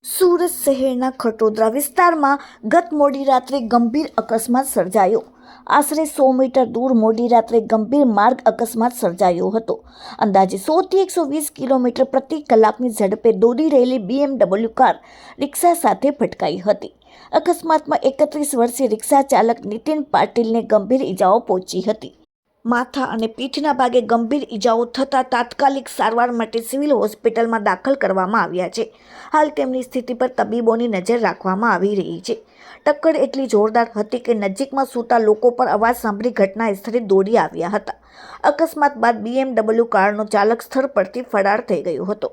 સુરત શહેરના ખટોદરા વિસ્તારમાં ગત મોડી રાત્રે ગંભીર અકસ્માત સર્જાયો. આશરે 100 મીટર દૂર મોડી રાત્રે ગંભીર માર્ગ અકસ્માત સર્જાયો હતો. અંદાજે 100 થી 120 કિલોમીટર પ્રતિ કલાકની ઝડપે દોડી રહેલી BMW કાર રિક્ષા સાથે ભટકાઈ હતી. અકસ્માતમાં 31 વર્ષીય રિક્ષા ચાલક નીતિન પાટીલને ગંભીર ઈજાઓ પહોંચી હતી. માથા અને પીઠના ભાગે ગંભીર ઈજાઓ થતાં તાત્કાલિક સારવાર માટે સિવિલ હોસ્પિટલમાં દાખલ કરવામાં આવ્યા છે. હાલ તેમની સ્થિતિ પર તબીબોની નજર રાખવામાં આવી રહી છે. ટક્કર એટલી જોરદાર હતી કે નજીકમાં સૂતા લોકો પર અવાજ સાંભળી ઘટના સ્થળે દોડી આવ્યા હતા. અકસ્માત બાદ BMW કારનો ચાલક સ્થળ પરથી ફરાર થઈ ગયો હતો.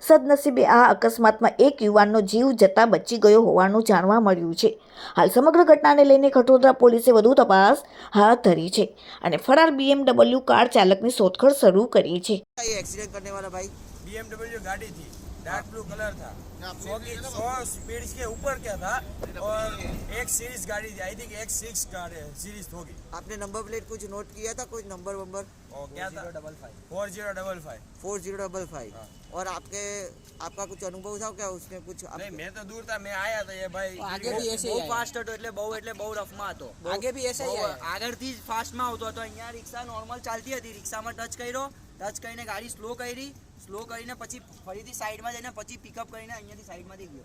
સદનસીબે આ અકસ્માતમાં એક યુવાનનો જીવ જતા બચી ગયો હોવાનું જાણવા મળ્યું છે. હાલ સમગ્ર ઘટનાને લઈને ખટોદરા પોલીસે વધુ તપાસ હાથ ધરી છે અને ફરાર BMW કાર ચાલકની શોધખોળ શરૂ કરી છે. ये एक्सीडेंट करने वाला भाई BMW गाड़ी थी, डार्क ब्लू कलर था, 100 स्पीड के ऊपर क्या था और एक सीरीज गाड़ी थी, आई थिंक एक सिक्स सीरीज होगी. आपने नंबर प्लेट कुछ नोट किया था, कोई नंबर वंबर? और क्या था 4055. 4055 और आपका कुछ अनुभव था क्या उसमें कुछ नहीं, मैं तो दूर था, मैं आया था ये भाई आगे भी ऐसे બહુ ही ફાસ્ટ હતો એટલે બહુ રફમાં હતો. आगे भी ऐसा ही है। આગળથી જ ફાસ્ટમાં આવતો હતો. અહીંયા રિક્ષા નોર્મલ ચાલતી હતી, રિક્ષામાં ટચ કરીને ગાડી સ્લો કરીને પછી ફરીથી સાઈડમાં જઈને પછી પિકઅપ કરીને અહીંયાથી સાઈડમાંથી ગયો.